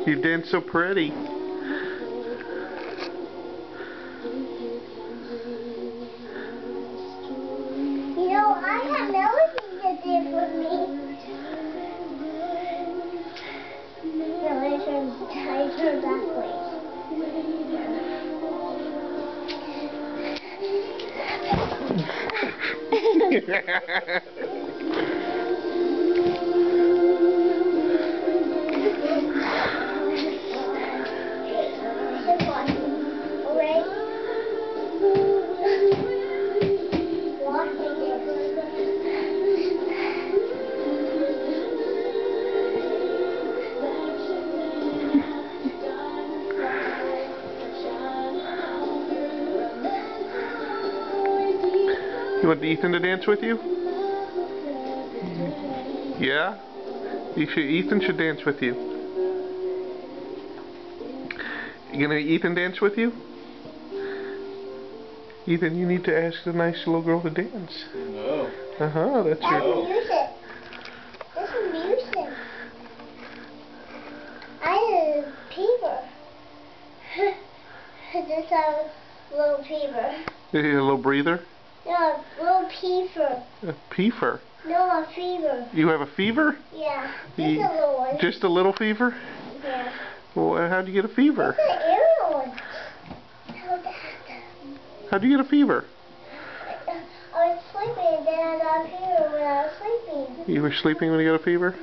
You dance so pretty. You know, I have Melody to dance with me. No, I turn that way. You want Ethan to dance with you? Yeah? Ethan should dance with you. You gonna Ethan dance with you? Ethan, you need to ask the nice little girl to dance. No. That's your... That's music. This is music. I had a fever. This is a little fever. A little breather? No, a little fever. A fever? No, a fever. You have a fever? Yeah, just a little one. Just a little fever? Yeah. Well, how'd you get a fever? It's an aerial one. How's that? How'd you get a fever? I was sleeping and then I got a fever when I was sleeping. You were sleeping when you got a fever?